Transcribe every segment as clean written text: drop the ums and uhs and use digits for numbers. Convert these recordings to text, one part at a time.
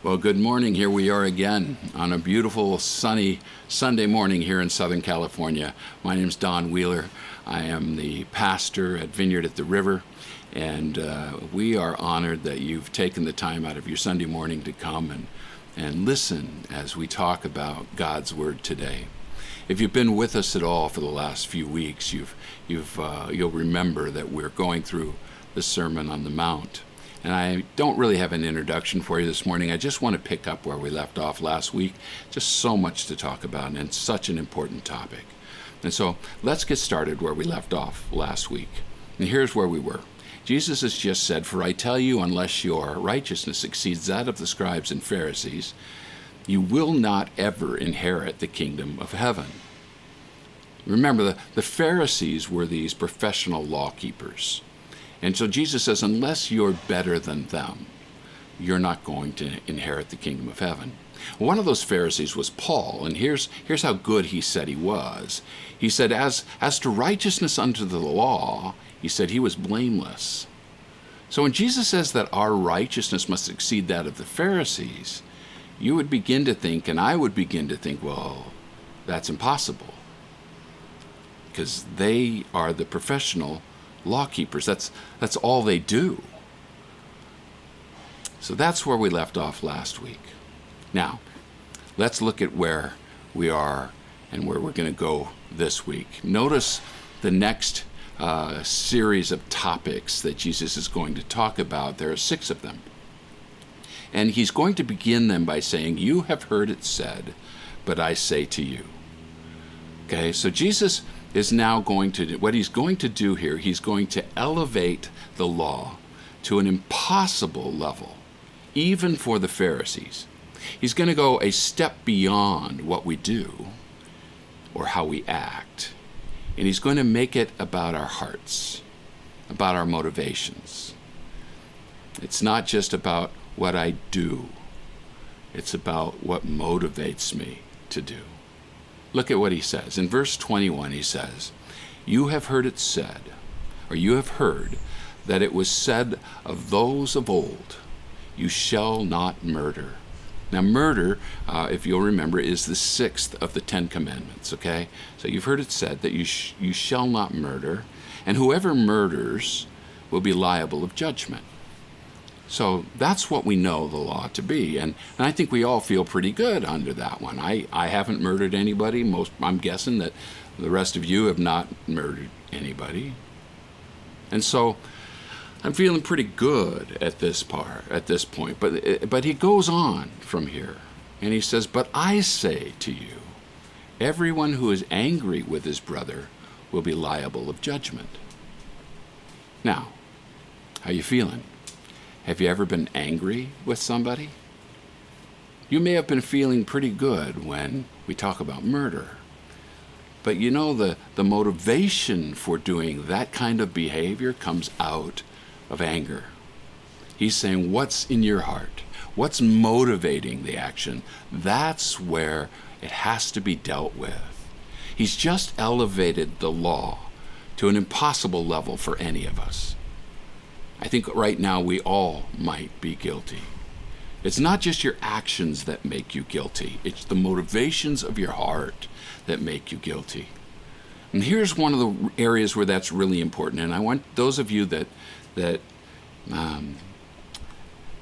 Well, good morning. Here we are again on a beautiful, sunny Sunday morning here in Southern California. My name's Don Wheeler. I am the pastor at Vineyard at the River, and we are honored that you've taken the time out of your Sunday morning to come and listen as we talk about God's Word today. If you've been with us at all for the last few weeks, you'll remember that we're going through the Sermon on the Mount. And I don't really have an introduction for you this morning. I just want to pick up where we left off last week. Just so much to talk about, and it's such an important topic. And so let's get started where we left off last week. And here's where we were. Jesus has just said, "For I tell you, unless your righteousness exceeds that of the scribes and Pharisees, you will not ever inherit the kingdom of heaven." Remember, the Pharisees were these professional law keepers. And so Jesus says, unless you're better than them, you're not going to inherit the kingdom of heaven. One of those Pharisees was Paul, and here's how good he said he was. He said, as to righteousness unto the law, he said he was blameless. So when Jesus says that our righteousness must exceed that of the Pharisees, you would begin to think, and I would begin to think, well, that's impossible. Because they are the professional law keepers. That's all they do. So that's where we left off last week. Now, let's look at where we are and where we're going to go this week. Notice the next series of topics that Jesus is going to talk about. There are 6 of them. And he's going to begin them by saying, "You have heard it said, but I say to you." Okay, so Jesus is now going to do, what he's going to do here, he's going to elevate the law to an impossible level, even for the Pharisees. He's going to go a step beyond what we do or how we act, and he's going to make it about our hearts, about our motivations. It's not just about what I do, it's about what motivates me to do. Look at what he says. In verse 21, he says, "You have heard it said," or you have heard that it was said of those of old, "You shall not murder." Now, murder, if you'll remember, is the 6th of the 10 Commandments, okay? So you've heard it said that you shall not murder, and whoever murders will be liable of judgment. So that's what we know the law to be, and I think we all feel pretty good under that one. I haven't murdered anybody. I'm guessing that the rest of you have not murdered anybody. And so I'm feeling pretty good at this point. But he goes on from here, and he says, "But I say to you, everyone who is angry with his brother will be liable of judgment." Now, how you feeling? Have you ever been angry with somebody? You may have been feeling pretty good when we talk about murder. But you know, the motivation for doing that kind of behavior comes out of anger. He's saying, what's in your heart? What's motivating the action? That's where it has to be dealt with. He's just elevated the law to an impossible level for any of us. I think right now we all might be guilty. It's not just your actions that make you guilty. It's the motivations of your heart that make you guilty. And here's one of the areas where that's really important. And I want those of you that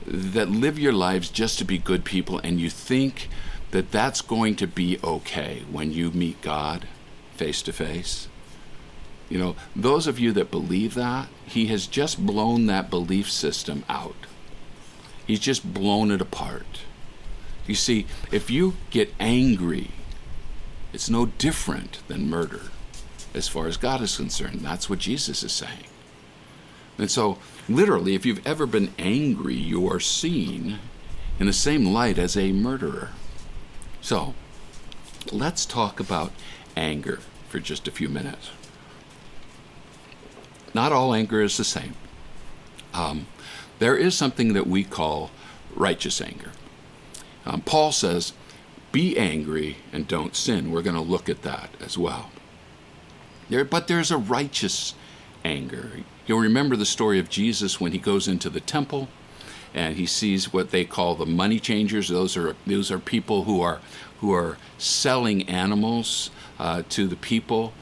live your lives just to be good people, and you think that that's going to be okay when you meet God face to face. You know, those of you that believe that, he has just blown that belief system out. He's just blown it apart. You see, if you get angry, it's no different than murder as far as God is concerned. That's what Jesus is saying. And so, literally, if you've ever been angry, you are seen in the same light as a murderer. So, let's talk about anger for just a few minutes. Not all anger is the same. There is something that we call righteous anger. Paul says, be angry and don't sin. We're going to look at that as well. But there's a righteous anger. You'll remember the story of Jesus when he goes into the temple and he sees what they call the money changers. Those are people who are selling animals to the people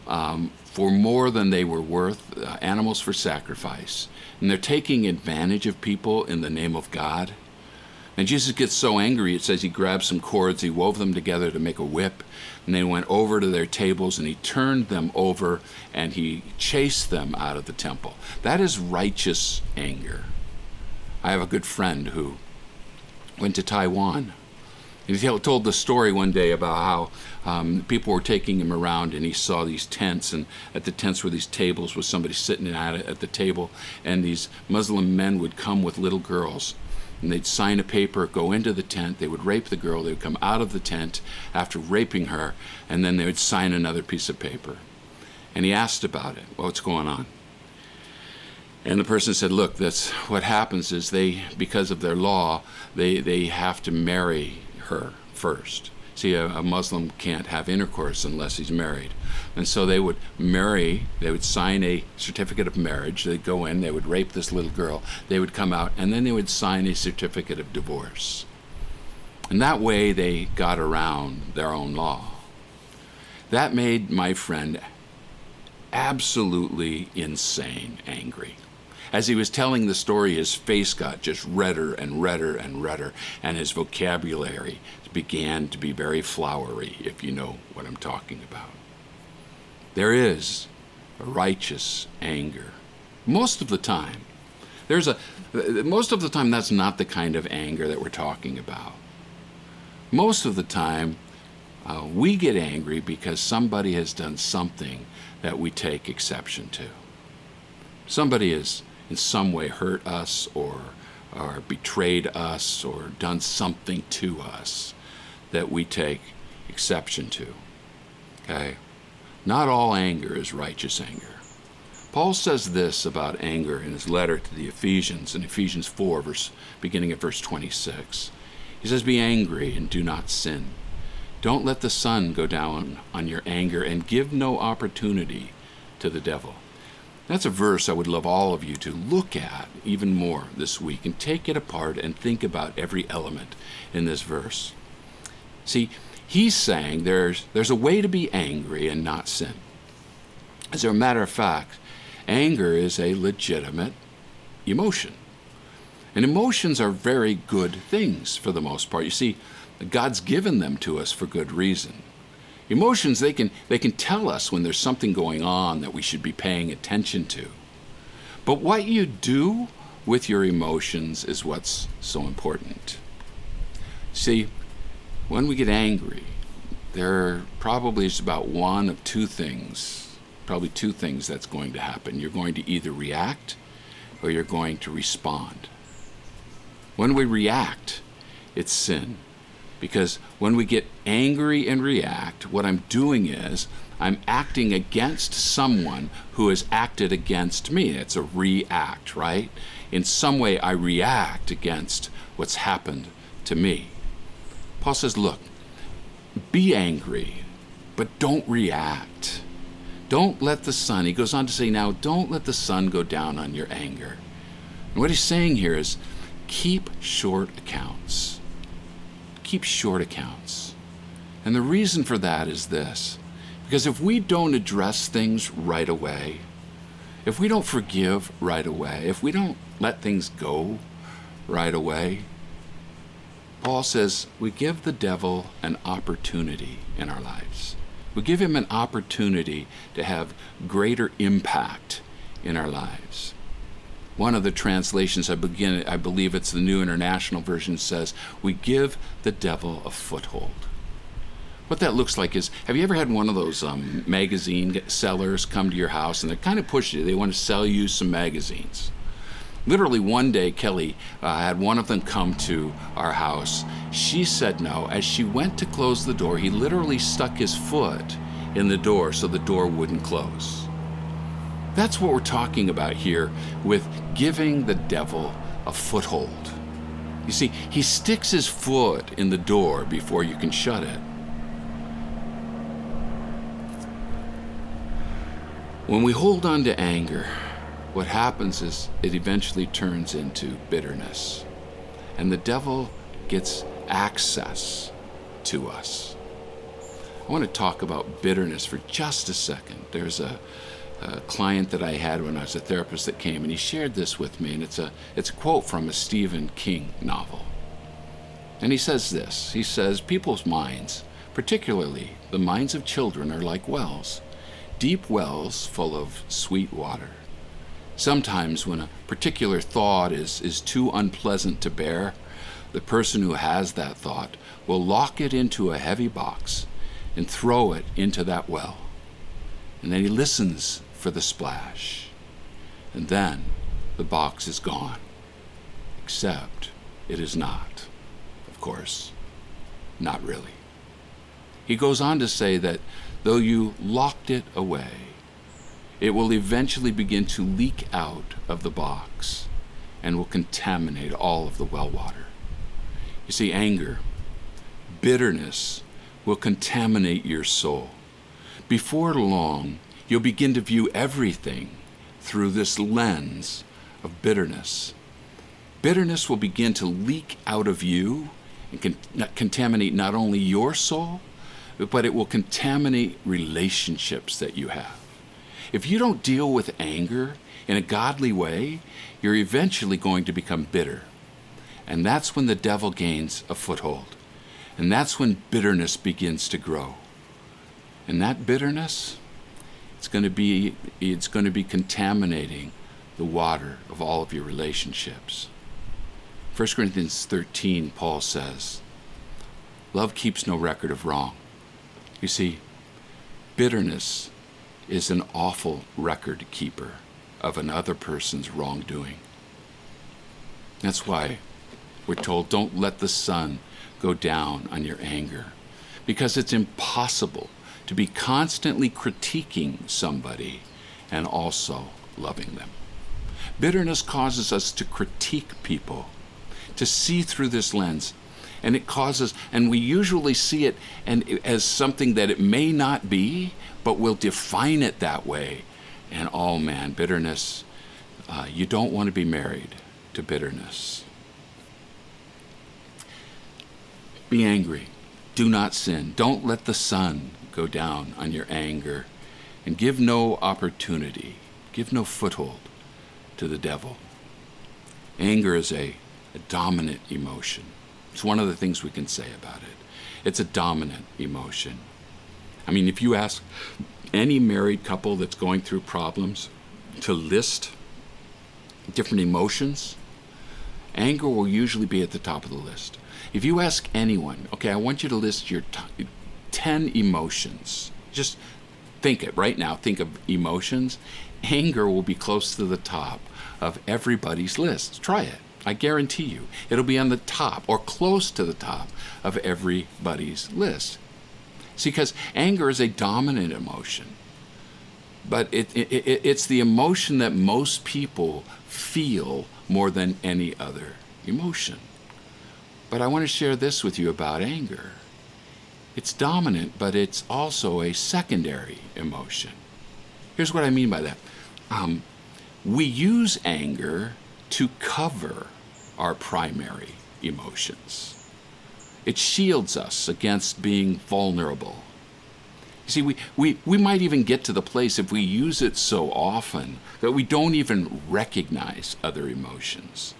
for more than they were worth, animals for sacrifice. And they're taking advantage of people in the name of God. And Jesus gets so angry, it says he grabbed some cords, he wove them together to make a whip, and they went over to their tables, and he turned them over, and he chased them out of the temple. That is righteous anger. I have a good friend who went to Taiwan. He told the story one day about how people were taking him around, and he saw these tents, and at the tents were these tables with somebody sitting at the table, and these Muslim men would come with little girls, and they'd sign a paper, go into the tent, they would rape the girl, they would come out of the tent after raping her, and then they would sign another piece of paper. And he asked about it, what's going on? And the person said, look, that's what happens is because of their law, they have to marry her first. See, a Muslim can't have intercourse unless he's married. And so they would sign a certificate of marriage, they'd go in, they would rape this little girl, they would come out, and then they would sign a certificate of divorce. And that way they got around their own law. That made my friend absolutely insane angry. As he was telling the story, his face got just redder and redder and redder, and his vocabulary began to be very flowery, if you know what I'm talking about. There is a righteous anger. Most of the time, that's not the kind of anger that we're talking about. Most of the time, we get angry because somebody has done something that we take exception to. Somebody has in some way hurt us or betrayed us or done something to us that we take exception to. Okay? Not all anger is righteous anger. Paul says this about anger in his letter to the Ephesians, in Ephesians 4, beginning at verse 26. He says, be angry and do not sin. Don't let the sun go down on your anger, and give no opportunity to the devil. That's a verse I would love all of you to look at even more this week and take it apart and think about every element in this verse. See, he's saying there's a way to be angry and not sin. As a matter of fact, anger is a legitimate emotion. And emotions are very good things for the most part. You see, God's given them to us for good reason. Emotions, they can tell us when there's something going on that we should be paying attention to. But what you do with your emotions is what's so important. See, when we get angry, there probably is about one of two things that's going to happen. You're going to either react or you're going to respond. When we react, it's sin. Because when we get angry and react, what I'm doing is I'm acting against someone who has acted against me. It's a react, right? In some way, I react against what's happened to me. Paul says, look, be angry, but don't react. Don't let the sun, he goes on to say now, don't let the sun go down on your anger. And what he's saying here is keep short accounts. Keep short accounts. And the reason for that is this. Because if we don't address things right away, if we don't forgive right away, if we don't let things go right away, Paul says we give the devil an opportunity in our lives. We give him an opportunity to have greater impact in our lives. One of the translations, I believe it's the New International Version, says, we give the devil a foothold. What that looks like is, have you ever had one of those magazine sellers come to your house and they're kind of pushy, they want to sell you some magazines? Literally one day, Kelly had one of them come to our house. She said no. As she went to close the door, he literally stuck his foot in the door so the door wouldn't close. That's what we're talking about here with giving the devil a foothold. You see, he sticks his foot in the door before you can shut it. When we hold on to anger, what happens is it eventually turns into bitterness. And the devil gets access to us. I want to talk about bitterness for just a second. There's a client that I had when I was a therapist that came, and he shared this with me, and it's a quote from a Stephen King novel. And he says this. He says, people's minds, particularly the minds of children, are like wells, deep wells full of sweet water. Sometimes when a particular thought is too unpleasant to bear, the person who has that thought will lock it into a heavy box and throw it into that well. And then he listens for the splash. And then the box is gone. Except it is not. Of course, not really. He goes on to say that though you locked it away, it will eventually begin to leak out of the box and will contaminate all of the well water. You see, anger, bitterness will contaminate your soul. Before long, you'll begin to view everything through this lens of bitterness. Bitterness will begin to leak out of you and contaminate not only your soul, but it will contaminate relationships that you have. If you don't deal with anger in a godly way, you're eventually going to become bitter. And that's when the devil gains a foothold. And that's when bitterness begins to grow. And that bitterness, it's going to be contaminating the water of all of your relationships. 1 Corinthians 13, Paul says, love keeps no record of wrong. You see, bitterness is an awful record keeper of another person's wrongdoing. That's why we're told, don't let the sun go down on your anger, because it's impossible to be constantly critiquing somebody and also loving them. Bitterness causes us to critique people, to see through this lens, and and we usually see it as something that it may not be, but we'll define it that way. And oh man, bitterness, you don't want to be married to bitterness. Be angry. Do not sin. Don't let the sun go down on your anger, and give no opportunity, give no foothold to the devil. Anger is a dominant emotion. It's one of the things we can say about it. It's a dominant emotion. I mean, if you ask any married couple that's going through problems to list different emotions, anger will usually be at the top of the list. If you ask anyone, okay, I want you to list your 10 emotions. Just think it right now. Think of emotions. Anger will be close to the top of everybody's list. Try it. I guarantee you. It'll be on the top or close to the top of everybody's list. See, because anger is a dominant emotion. But it's the emotion that most people feel more than any other emotion. But I want to share this with you about anger. It's dominant, but it's also a secondary emotion. Here's what I mean by that. We use anger to cover our primary emotions. It shields us against being vulnerable. You see, we might even get to the place, if we use it so often, that we don't even recognize other emotions.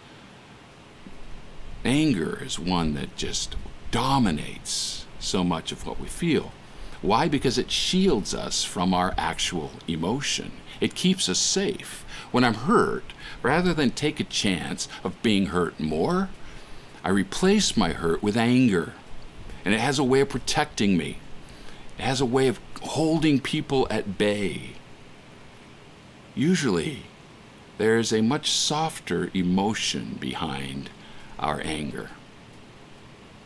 Anger is one that just dominates so much of what we feel. Why? Because it shields us from our actual emotion. It keeps us safe. When I'm hurt, rather than take a chance of being hurt more, I replace my hurt with anger. And it has a way of protecting me. It has a way of holding people at bay. Usually, there's a much softer emotion behind our anger.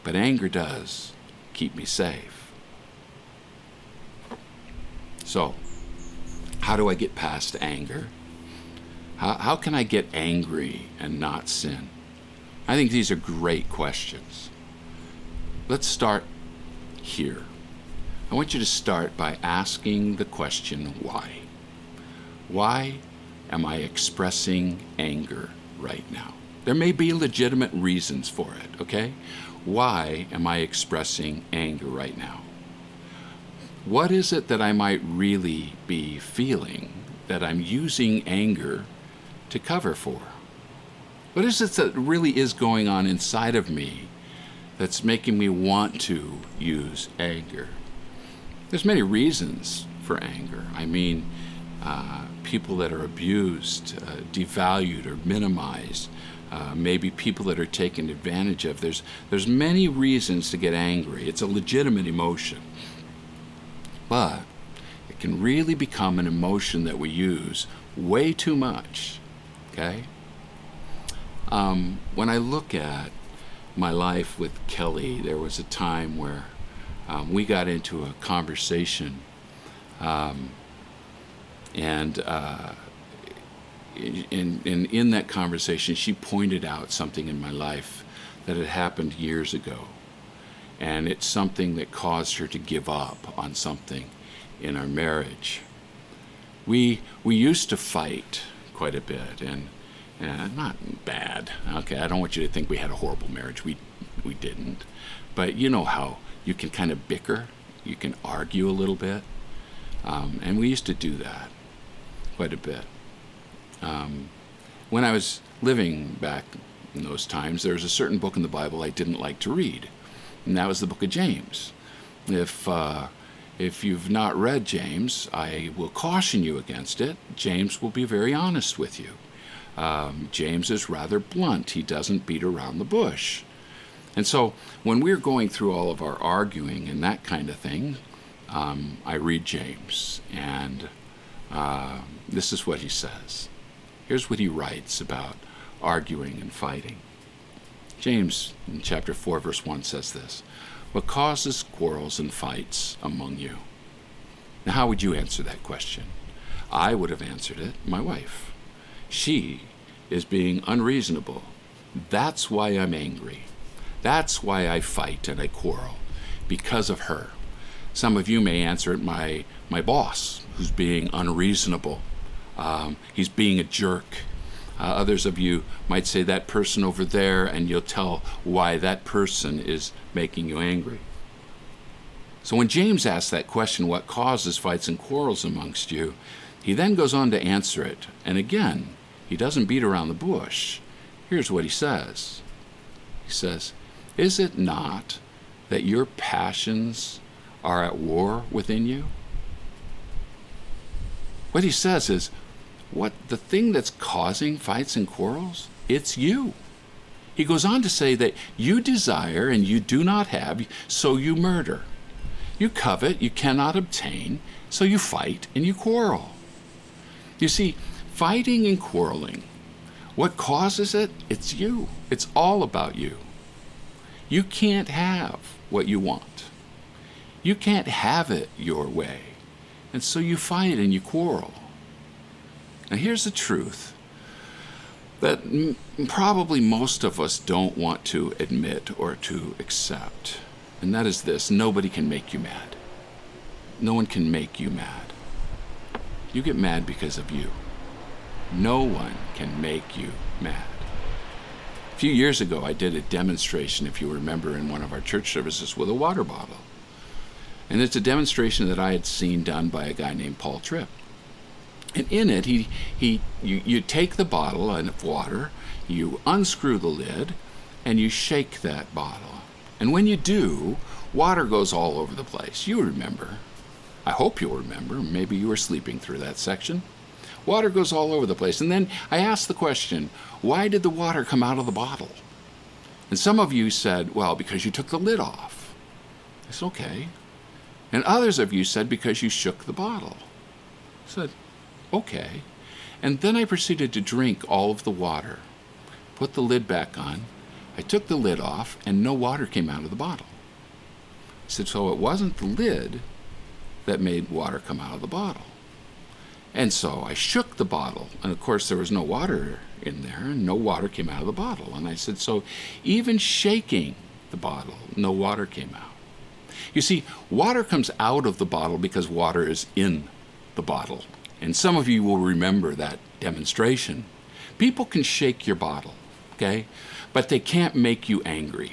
But anger does keep me safe. So, how do I get past anger? How can I get angry and not sin? I think these are great questions. Let's start here. I want you to start by asking the question, why? Why am I expressing anger right now? There may be legitimate reasons for it, okay? Why am I expressing anger right now? What is it that I might really be feeling that I'm using anger to cover for? What is it that really is going on inside of me that's making me want to use anger? There's many reasons for anger. I mean, people that are abused, devalued, or minimized, maybe people that are taken advantage of. There's many reasons to get angry. It's a legitimate emotion. But it can really become an emotion that we use way too much, okay? When I look at my life with Kelly, there was a time where we got into a conversation, and in that conversation, she pointed out something in my life that had happened years ago. And it's something that caused her to give up on something in our marriage. We used to fight quite a bit, and not bad. Okay, I don't want you to think we had a horrible marriage. We didn't. But you know how you can kind of bicker, you can argue a little bit, and we used to do that quite a bit. When I was living back in those times, there was a certain book in the Bible I didn't like to read. And that was the book of James. If you've not read James, I will caution you against it. James will be very honest with you. James is rather blunt. He doesn't beat around the bush. And so when we're going through all of our arguing and that kind of thing, I read James, and this is what he says. Here's what he writes about arguing and fighting. James, in chapter 4, verse 1, says this: "What causes quarrels and fights among you?" Now, how would you answer that question? I would have answered it, my wife. She is being unreasonable. That's why I'm angry. That's why I fight and I quarrel, because of her. Some of you may answer it, my boss, who's being unreasonable. He's being a jerk. Others of you might say that person over there, and you'll tell why that person is making you angry. So when James asks that question, what causes fights and quarrels amongst you, he then goes on to answer it. And again, he doesn't beat around the bush. Here's what he says. He says, "Is it not that your passions are at war within you?" What he says is, what the thing that's causing fights and quarrels, it's you. He goes on to say that you desire and you do not have, so you murder. You covet, you cannot obtain, so you fight and you quarrel. You see, fighting and quarreling, what causes it? It's you. It's all about you. You can't have what you want. You can't have it your way. And so you fight and you quarrel. Now here's the truth that probably most of us don't want to admit or to accept. And that is this: nobody can make you mad. No one can make you mad. You get mad because of you. No one can make you mad. A few years ago, I did a demonstration, if you remember, in one of our church services with a water bottle. And it's a demonstration that I had seen done by a guy named Paul Tripp. And in it, you take the bottle of water, you unscrew the lid, and you shake that bottle. And when you do, water goes all over the place. You remember. I hope you'll remember. Maybe you were sleeping through that section. Water goes all over the place. And then I asked the question, why did the water come out of the bottle? And some of you said, well, because you took the lid off. I said, okay. And others of you said, because you shook the bottle. I said, okay. And then I proceeded to drink all of the water, put the lid back on. I took the lid off, and no water came out of the bottle. I said, so it wasn't the lid that made water come out of the bottle. And so I shook the bottle, and of course there was no water in there, and no water came out of the bottle. And I said, so even shaking the bottle, no water came out. You see, water comes out of the bottle because water is in the bottle. And some of you will remember that demonstration. People can shake your bottle, okay? But they can't make you angry.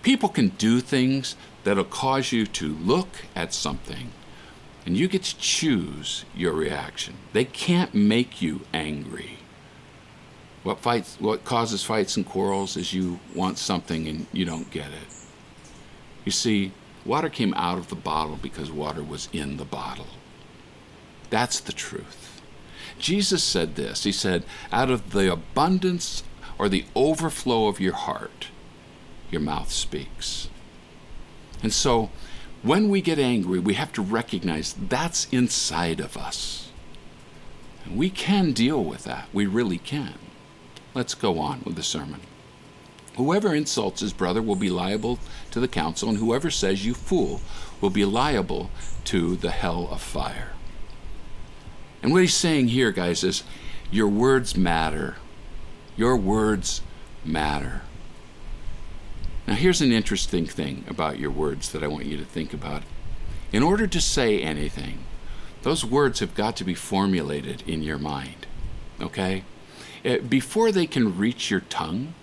People can do things that'll cause you to look at something, and you get to choose your reaction. They can't make you angry. What causes fights and quarrels is you want something and you don't get it. You see, water came out of the bottle because water was in the bottle. That's the truth. Jesus said this. He said, out of the abundance or the overflow of your heart, your mouth speaks. And so when we get angry, we have to recognize that's inside of us. And we can deal with that. We really can. Let's go on with the sermon. Whoever insults his brother will be liable to the council, and whoever says you fool will be liable to the hell of fire. And what he's saying here, guys, is your words matter. Your words matter. Now, here's an interesting thing about your words that I want you to think about. In order to say anything, those words have got to be formulated in your mind, okay? Before they can reach your tongue,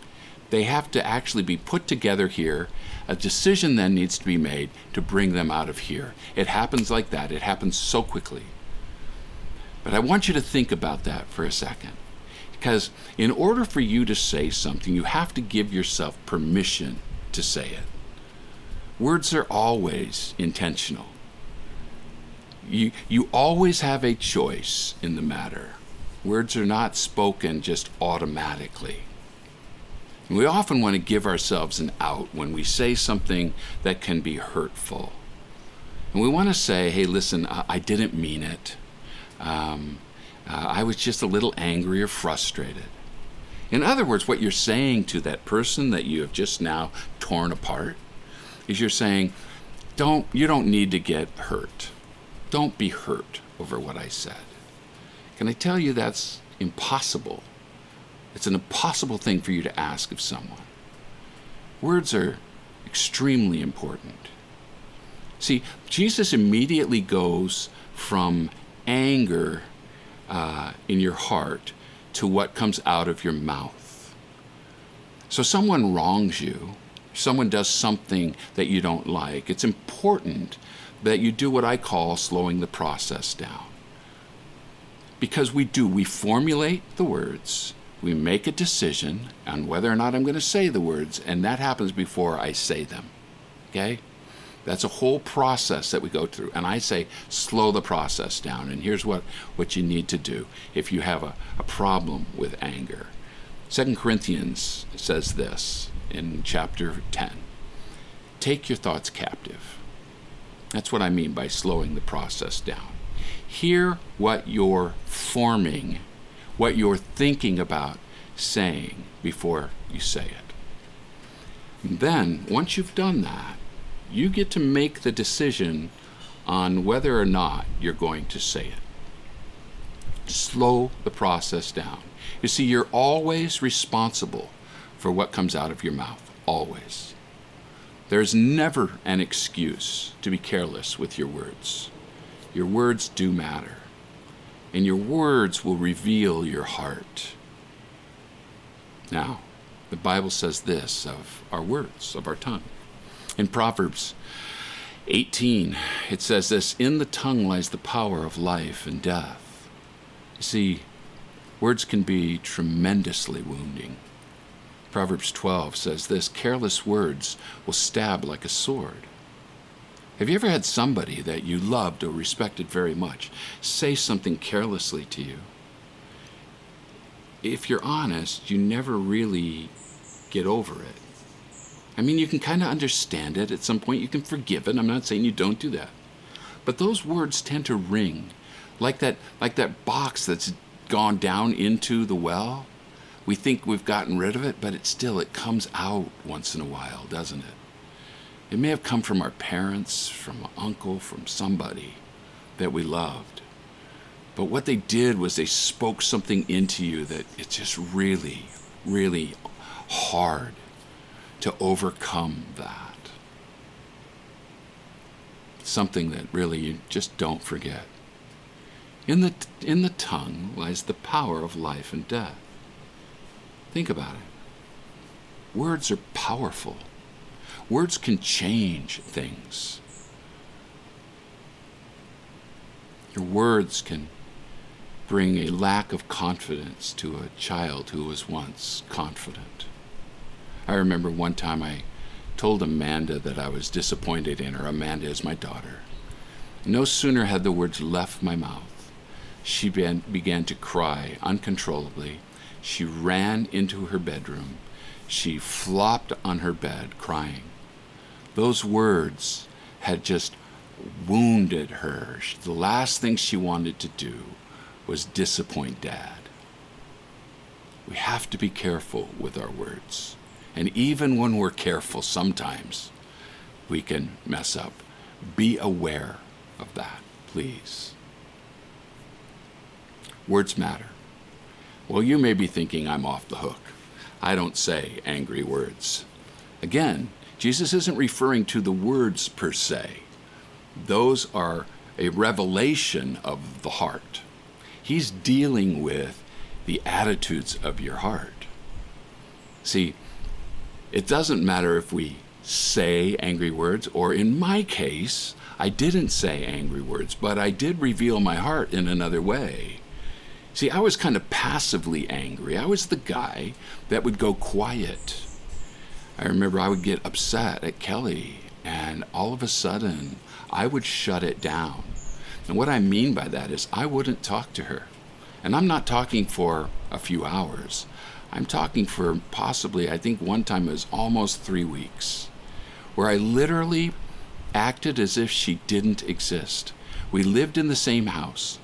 they have to actually be put together here. A decision then needs to be made to bring them out of here. It happens like that. It happens so quickly. But I want you to think about that for a second. Because in order for you to say something, you have to give yourself permission to say it. Words are always intentional. You always have a choice in the matter. Words are not spoken just automatically. And we often want to give ourselves an out when we say something that can be hurtful. And we want to say, hey, listen, I didn't mean it. I was just a little angry or frustrated. In other words, what you're saying to that person that you have just now torn apart is you're saying, you don't need to get hurt. Don't be hurt over what I said. Can I tell you that's impossible? It's an impossible thing for you to ask of someone. Words are extremely important. See, Jesus immediately goes from anger in your heart to what comes out of your mouth. So someone wrongs you, someone does something that you don't like, it's important that you do what I call slowing the process down. Because we formulate the words, we make a decision on whether or not I'm going to say the words, and that happens before I say them, okay? That's a whole process that we go through. And I say, slow the process down. And here's what you need to do if you have a problem with anger. 2 Corinthians says this in chapter 10. Take your thoughts captive. That's what I mean by slowing the process down. Hear what you're forming, what you're thinking about saying before you say it. And then, once you've done that, you get to make the decision on whether or not you're going to say it. Slow the process down. You see, you're always responsible for what comes out of your mouth. Always. There's never an excuse to be careless with your words. Your words do matter. And your words will reveal your heart. Now, the Bible says this of our words, of our tongue. In Proverbs 18, it says this, in the tongue lies the power of life and death. You see, words can be tremendously wounding. Proverbs 12 says this, careless words will stab like a sword. Have you ever had somebody that you loved or respected very much say something carelessly to you? If you're honest, you never really get over it. I mean, you can kind of understand it. At some point, you can forgive it. I'm not saying you don't do that. But those words tend to ring like that box that's gone down into the well. We think we've gotten rid of it, but it comes out once in a while, doesn't it? It may have come from our parents, from an uncle, from somebody that we loved. But what they did was they spoke something into you that it's just really, really hard to overcome that. Something that really you just don't forget. In the tongue lies the power of life and death. Think about it. Words are powerful. Words can change things. Your words can bring a lack of confidence to a child who was once confident. I remember one time I told Amanda that I was disappointed in her. Amanda is my daughter. No sooner had the words left my mouth, she began to cry uncontrollably. She ran into her bedroom. She flopped on her bed crying. Those words had just wounded her. The last thing she wanted to do was disappoint Dad. We have to be careful with our words. And even when we're careful, sometimes we can mess up. Be aware of that, please. Words matter. Well, you may be thinking I'm off the hook. I don't say angry words. Again, Jesus isn't referring to the words per se. Those are a revelation of the heart. He's dealing with the attitudes of your heart. See, it doesn't matter if we say angry words, or in my case, I didn't say angry words, but I did reveal my heart in another way. See, I was kind of passively angry. I was the guy that would go quiet. I remember I would get upset at Kelly, and all of a sudden, I would shut it down. And what I mean by that is I wouldn't talk to her. And I'm not talking for a few hours. I'm talking for possibly, I think one time it was almost 3 weeks, where I literally acted as if she didn't exist. We lived in the same house.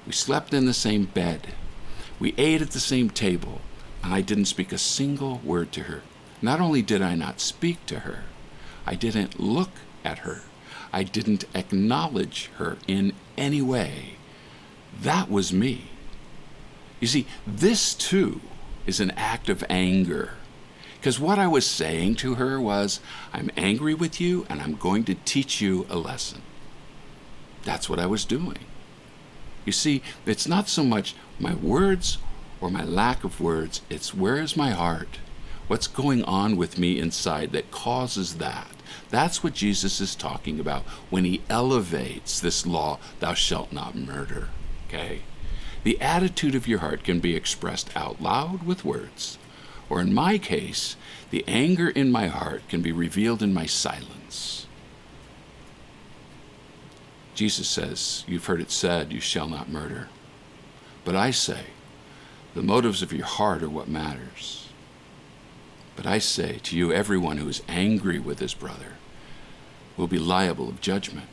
We slept in the same bed. We ate at the same table, and I didn't speak a single word to her. Not only did I not speak to her, I didn't look at her. I didn't acknowledge her in any way. That was me. You see, this too is an act of anger. Because what I was saying to her was, I'm angry with you and I'm going to teach you a lesson. That's what I was doing. You see, it's not so much my words or my lack of words, it's where is my heart? What's going on with me inside that causes that? That's what Jesus is talking about when he elevates this law, thou shalt not murder, okay? The attitude of your heart can be expressed out loud with words, or in my case, the anger in my heart can be revealed in my silence. Jesus says, you've heard it said, you shall not murder. But I say, the motives of your heart are what matters. But I say to you, everyone who is angry with his brother will be liable of judgment.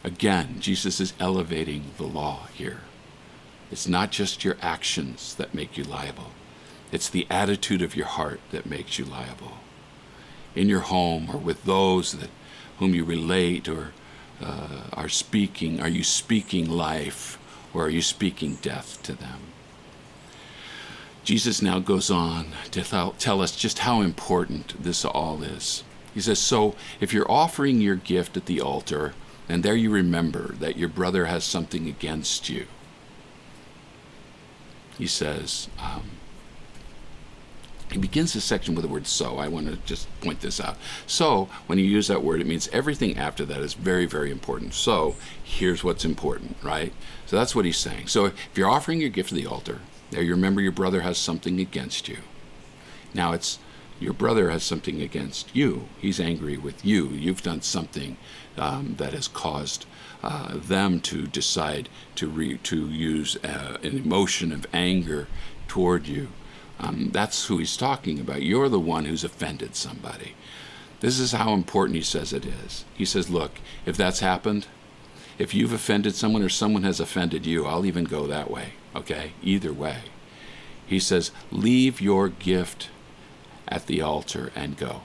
Again, Jesus is elevating the law here. It's not just your actions that make you liable. It's the attitude of your heart that makes you liable. In your home or with those whom you relate or are you speaking life or are you speaking death to them? Jesus now goes on to tell us just how important this all is. He says, so if you're offering your gift at the altar, and there you remember that your brother has something against you, he says, he begins this section with the word so. I want to just point this out. So, when you use that word, it means everything after that is very, very important. So, here's what's important, right? So that's what he's saying. So, if you're offering your gift to the altar, there you remember your brother has something against you. Now, it's your brother has something against you. He's angry with you. You've done something that has caused them to decide to use an emotion of anger toward you. That's who he's talking about. You're the one who's offended somebody. This is how important he says it is. He says, look, if that's happened, if you've offended someone or someone has offended you, I'll even go that way, okay? Either way. He says, leave your gift at the altar and go.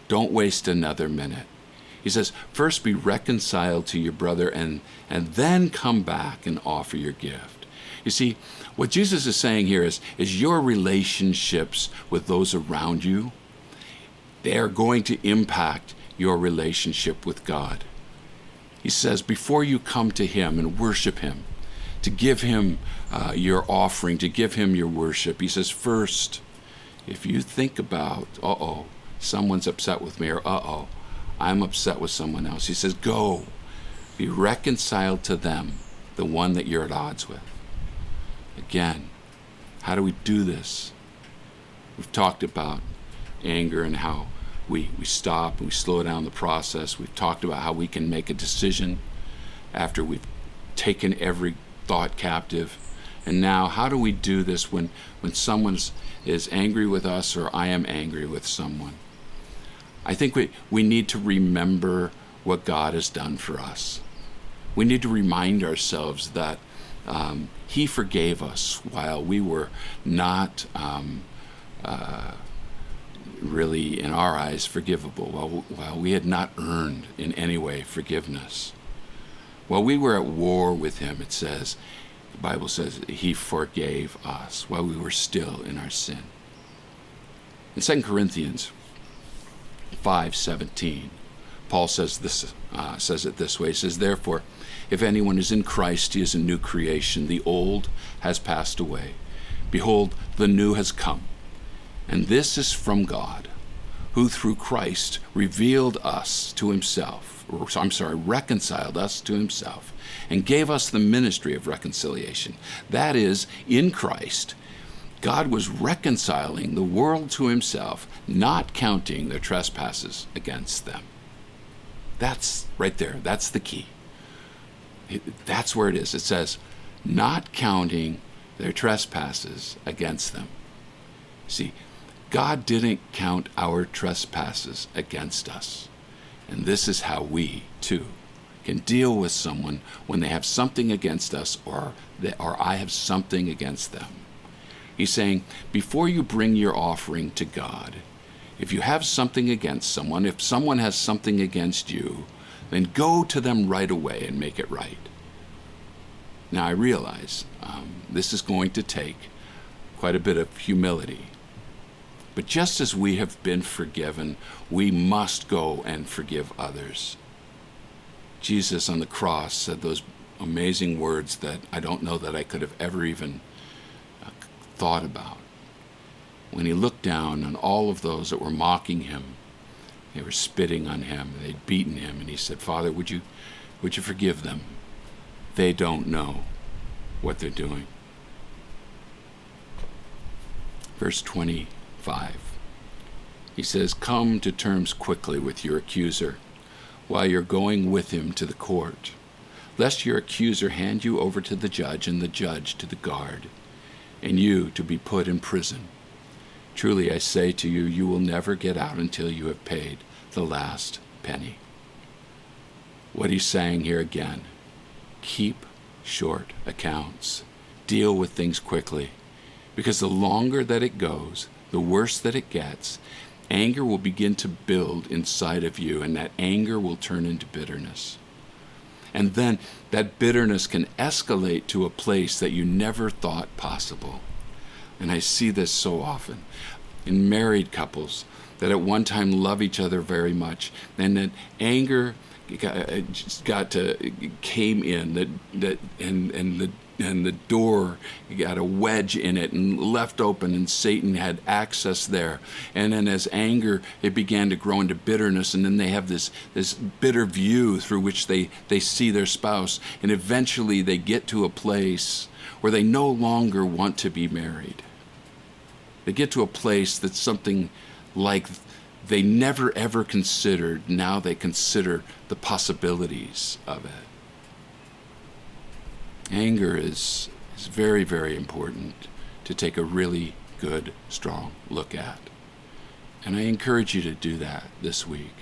Don't waste another minute. He says, first be reconciled to your brother and then come back and offer your gift. You see, what Jesus is saying here is your relationships with those around you, they are going to impact your relationship with God. He says, before you come to him and worship him, to give him your offering, to give him your worship, he says, first, if you think about, someone's upset with me, or I'm upset with someone else, he says, go, be reconciled to them, the one that you're at odds with. Again, how do we do this? We've talked about anger and how we stop and we slow down the process. We've talked about how we can make a decision after we've taken every thought captive. And now, how do we do this when someone is angry with us, or I am angry with someone? I think we need to remember what God has done for us. We need to remind ourselves that he forgave us while we were not really, in our eyes, forgivable, while we had not earned in any way forgiveness. While we were at war with him, the Bible says, he forgave us while we were still in our sin. In 2 Corinthians 5:17, Paul says it this way. He says, therefore, if anyone is in Christ, he is a new creation. The old has passed away. Behold, the new has come. And this is from God, who through Christ reconciled us to himself, and gave us the ministry of reconciliation. That is, in Christ, God was reconciling the world to himself, not counting their trespasses against them. That's right there. That's the key. That's where it is. It says, not counting their trespasses against them. See, God didn't count our trespasses against us. And this is how we, too, can deal with someone when they have something against us, or I have something against them. He's saying, before you bring your offering to God, if you have something against someone, if someone has something against you, then go to them right away and make it right. Now, I realize this is going to take quite a bit of humility. But just as we have been forgiven, we must go and forgive others. Jesus on the cross said those amazing words that I don't know that I could have ever even thought about. When he looked down on all of those that were mocking him, they were spitting on him, they'd beaten him, and he said, Father, would you forgive them? They don't know what they're doing. Verse 25. He says, come to terms quickly with your accuser while you're going with him to the court, lest your accuser hand you over to the judge and the judge to the guard, and you to be put in prison. Truly I say to you, you will never get out until you have paid the last penny. What he's saying here again, keep short accounts. Deal with things quickly, because the longer that it goes, the worse that it gets. Anger will begin to build inside of you, and that anger will turn into bitterness. And then that bitterness can escalate to a place that you never thought possible. And I see this so often in married couples that at one time love each other very much, and that anger came in, and the door got a wedge in it and left open, and Satan had access there. And then as anger, it began to grow into bitterness, and then they have this bitter view through which they see their spouse, and eventually they get to a place where they no longer want to be married. They get to a place that's something like they never ever considered. Now they consider the possibilities of it. Anger is very, very important to take a really good, strong look at. And I encourage you to do that this week.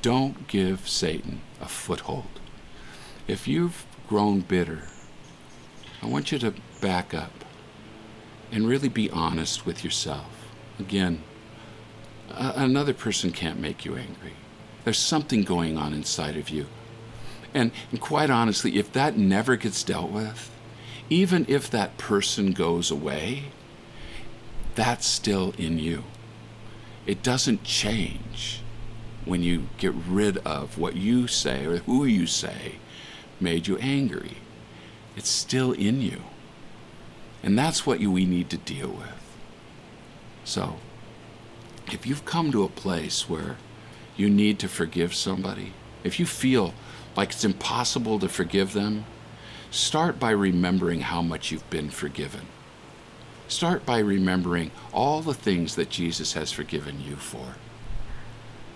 Don't give Satan a foothold. If you've grown bitter, I want you to back up and really be honest with yourself. Again, another person can't make you angry. There's something going on inside of you. And quite honestly, if that never gets dealt with, even if that person goes away, that's still in you. It doesn't change when you get rid of what you say or who you say made you angry. It's still in you. And that's what we need to deal with. So, if you've come to a place where you need to forgive somebody, if you feel like it's impossible to forgive them, start by remembering how much you've been forgiven. Start by remembering all the things that Jesus has forgiven you for.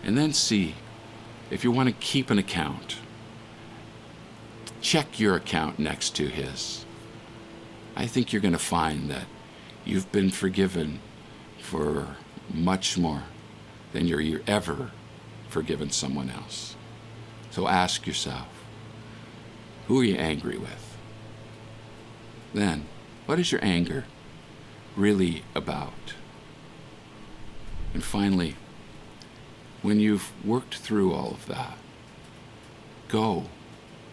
And then see, if you want to keep an account, check your account next to his. I think you're going to find that you've been forgiven for much more than you're ever forgiven someone else. So ask yourself, who are you angry with? Then, what is your anger really about? And finally, when you've worked through all of that, go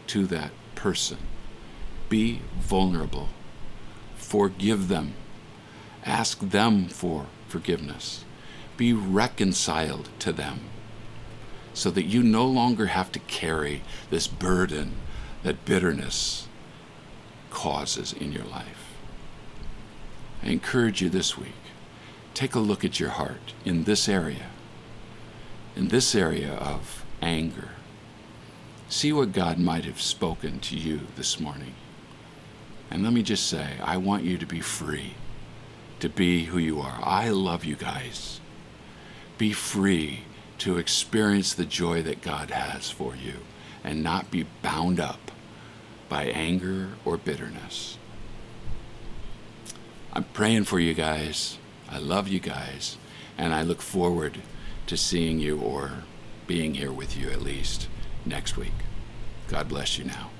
to that person. Be vulnerable. Forgive them. Ask them for forgiveness. Be reconciled to them so that you no longer have to carry this burden that bitterness causes in your life. I encourage you this week, take a look at your heart in this area of anger. See what God might have spoken to you this morning. And let me just say, I want you to be free, to be who you are. I love you guys. Be free to experience the joy that God has for you and not be bound up by anger or bitterness. I'm praying for you guys. I love you guys. And I look forward to seeing you or being here with you at least next week. God bless you now.